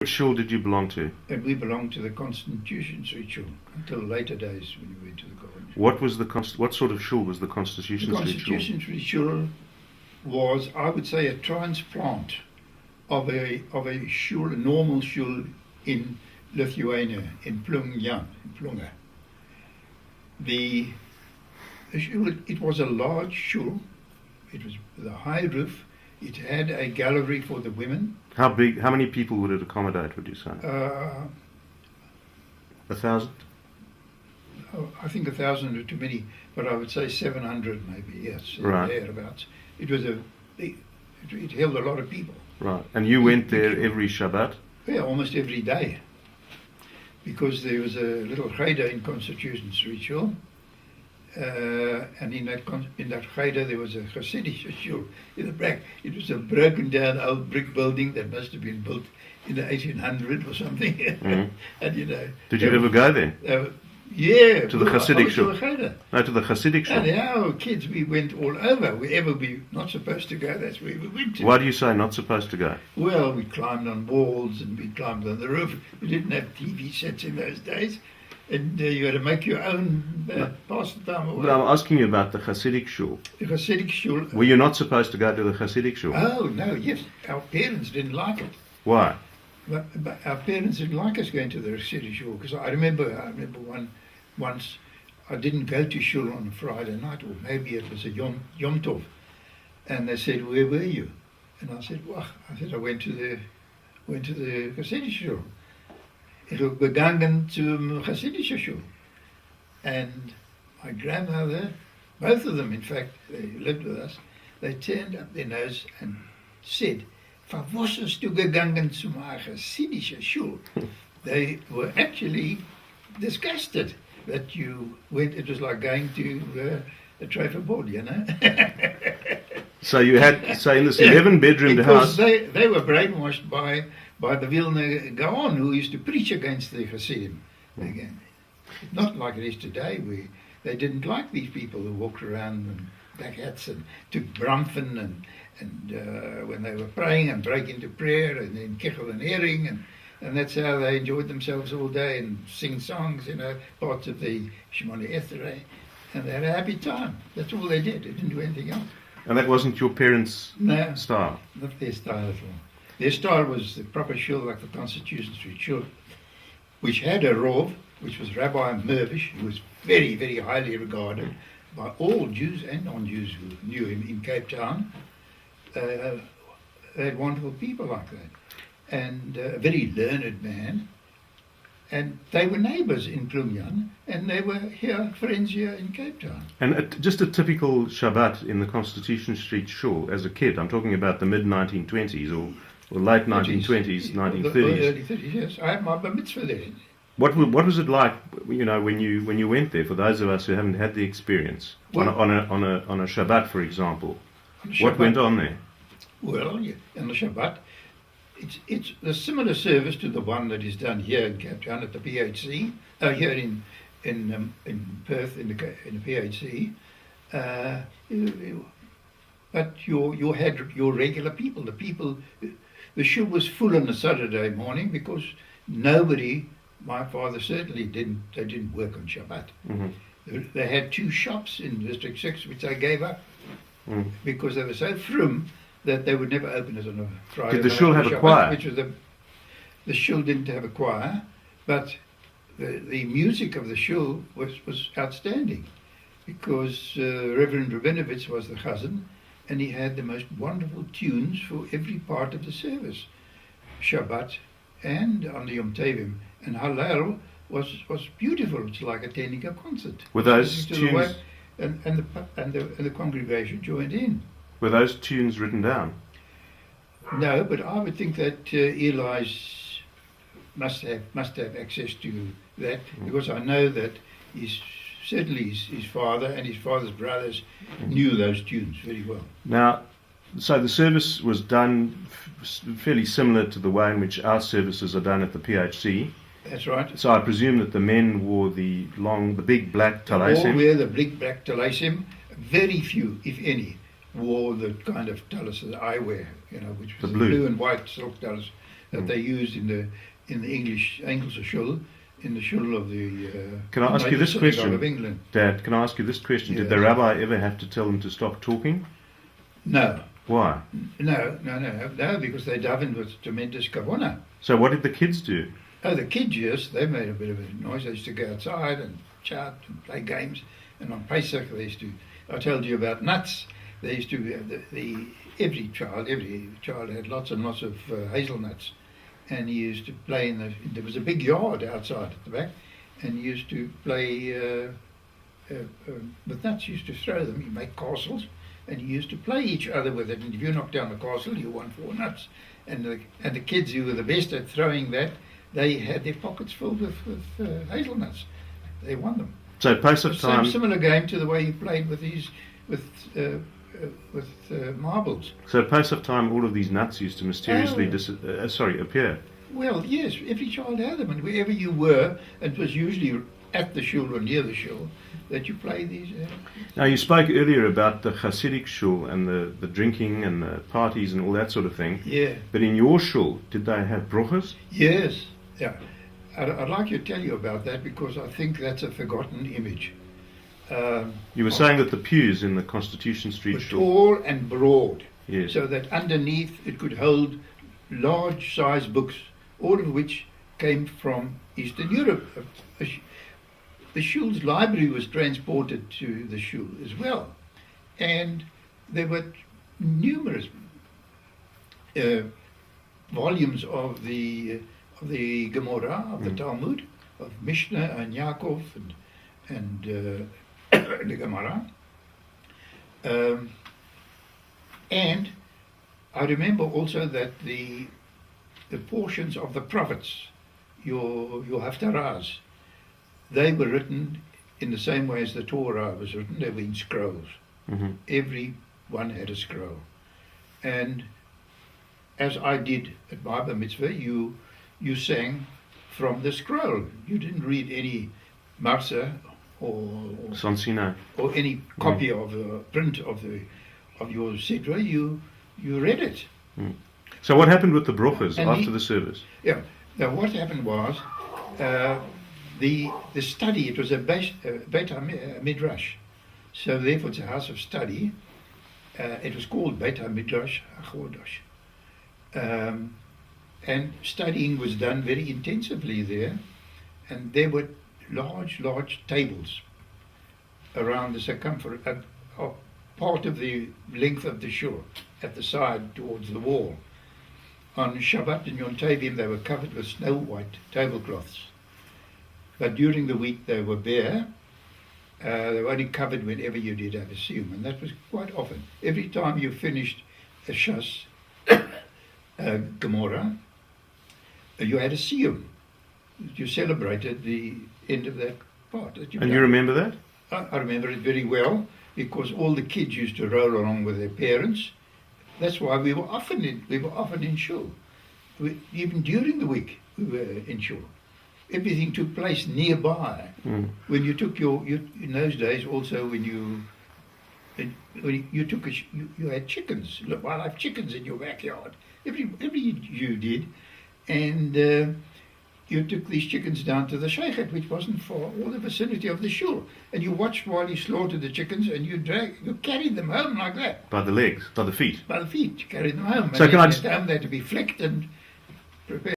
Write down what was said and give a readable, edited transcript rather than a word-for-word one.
What shul did you belong to? And we belonged to the Constitution St Shul until later days when we went to the college. What sort of shul was the Constitution The St Shul? Constitution St Shul was, I would say, a transplant of a shul, a normal shul in Lithuania, in Plungyan, in Plunga. The shul, it was a large shul. It was with a high roof. It had a gallery for the women. How big? How many people would it accommodate? Would you say? 1,000? I think 1,000 are too many, but I would say 700 maybe. Yes, right. Thereabouts. It was it held a lot of people. Right. And you went there every Shabbat? Yeah, almost every day, because there was a little cheder in Constitution St Shul. And in that cheder there was a Hasidic shul in the back. It was a broken down old brick building that must have been built in the 1800 or something. Mm-hmm. And you know. Did you ever go there? Yeah. To the Hasidic shul? To the cheder. No, to the Hasidic shul. And our kids, we went all over. Wherever we not supposed to go, that's where we went to. Why do you say not supposed to go? Well, we climbed on walls and we climbed on the roof. We didn't have TV sets in those days. And you had to make your own pass the time away. But I'm asking you about the Hasidic shul. The Hasidic shul. Were you not supposed to go to the Hasidic shul? Oh, no, yes. Our parents didn't like it. Why? But our parents didn't like us going to the Hasidic shul, because I remember once I didn't go to shul on a Friday night, or maybe it was a Yom Tov. And they said, "Where were you?" And I said, "Well," I went to the Hasidic shul. Ich bin gegangen zum Hasidische Schule. And my grandmother, both of them in fact, they lived with us, they turned up their nose and said, "Van was hast du gegangen zum Hasidische Schule?" They were actually disgusted that you went. It was like going to a trophy board, you know. So you had, in this 11-bedroom house. They were brainwashed by the Vilna Gaon, who used to preach against the Hasidim. Again, not like it is today, where they didn't like these people who walked around in black hats and took bramfen and when they were praying and break into prayer and then kichel and herring and that's how they enjoyed themselves all day and sing songs, you know, parts of the Shemona Esrei, and they had a happy time. That's all they did. They didn't do anything else. And that wasn't your parents' style? Not their style at all. Their style was the proper shul, like the Constitution St Shul, which had a rov, which was Rabbi Mervish, who was very, very highly regarded by all Jews and non-Jews who knew him in Cape Town. They had wonderful people like that. And a very learned man. And they were neighbours in Plungyan, and they were friends here in Cape Town. And just a typical Shabbat in the Constitution Street Shul as a kid, I'm talking about the mid-1920s or late 1920s, 1930s. Early 30s, yes. I had my bar mitzvah there. What was it like, you know, when you went there? For those of us who haven't had the experience, on a Shabbat, for example, what went on there? Well, on the Shabbat, it's a similar service to the one that is done here in Cape Town at the PHC, here in Perth in the PHC. But you had your regular people. The shul was full on a Saturday morning because nobody. My father certainly didn't. They didn't work on Shabbat. Mm-hmm. They had 2 shops in District 6 which they gave up because they were so frum that they would never open it on a Friday. Did the shul have a choir? Which was the shul didn't have a choir, but the music of the shul was outstanding, because Reverend Rabinovitz was the chazan, and he had the most wonderful tunes for every part of the service, Shabbat and on the Yom Tovim, and Hallel was beautiful. It's like attending a concert. Were those tunes? And the congregation joined in. Were those tunes written down? No, but I would think that Eli's must have access to that, because I know that certainly his father and his father's brothers knew those tunes very well. Now, so the service was done fairly similar to the way in which our services are done at the PHC. That's right. So I presume that the men wore the big black talasim. All wear the big black talasim. Very few, if any, wore the kind of talis that I wear, you know, which was the blue and white silk talis. that they used in the English Shul, in the Shul of the Can I ask you major this synagogue question, of England. Dad? Can I ask you this question? Did Yes. the rabbi ever have to tell them to stop talking? No, Why? no, because they davened with tremendous kavanah. So what did the kids do? Oh, the kids, yes, they made a bit of a noise. They used to go outside and shout and play games. And on Pesach, they used to, I told you about nuts. They used to, every child had lots and lots of hazelnuts. And he used to play there was a big yard outside at the back. And he used to play with nuts. He used to throw them, he'd make castles. And he used to play each other with it. And if you knocked down the castle, you won 4 nuts. And the kids who were the best at throwing that, they had their pockets filled with hazelnuts. They won them. So Pesach time. Similar game to the way you played with these marbles. So Pesach time, all of these nuts used to mysteriously appear. Well, yes, every child had them, and wherever you were, it was usually at the shul or near the shul that you play these. Now you spoke earlier about the Hasidic shul and the drinking and the parties and all that sort of thing. Yeah. But in your shul, did they have brochas? Yes. Yeah. I'd like to tell you about that because I think that's a forgotten image. You were saying that the pews in the Constitution St Were Shul. tall and broad, Yes. so that underneath it could hold large size books, all of which came from Eastern Europe. The shul's library was transported to the shul as well, and there were numerous volumes of the Gemara, of the Talmud, of Mishnah and Yaakov and the Gemara. And I remember also that the portions of the prophets, your haftarahs, they were written in the same way as the Torah was written. They were in scrolls. Mm-hmm. Every one had a scroll. And as I did at my bar mitzvah, you sang from the scroll. You didn't read any marsa or Sansina. or any copy of the print of your sidra. You read it. Mm. So what happened with the brochas And after the service? Yeah. Now what happened was the study. It was a Beit Midrash, so therefore it's a house of study. It was called Beit Midrash HaChodesh. And studying was done very intensively there, and there were large tables around the circumference, part of the length of the shul, at the side towards the wall. On Shabbat and Yom Tovim they were covered with snow white tablecloths, but during the week they were bare. They were only covered whenever you did have a siyum, and that was quite often. Every time you finished a Shas Gemara, you had a siyum. You celebrated the end of that part. That And you remember that? I remember it very well because all the kids used to roll along with their parents. That's why we were often in shul. Even during the week we were in shul. Everything took place nearby. Mm. When you took in those days also when you had chickens, wildlife chickens in your backyard. Every Jew did, and you took these chickens down to the sheikhet, which wasn't far, or the vicinity of the shul, and you watched while he slaughtered the chickens, and you carried them home like that. By the legs, by the feet. By the feet, you carried them home. So and can I then just- at home they had to be flicked and prepared.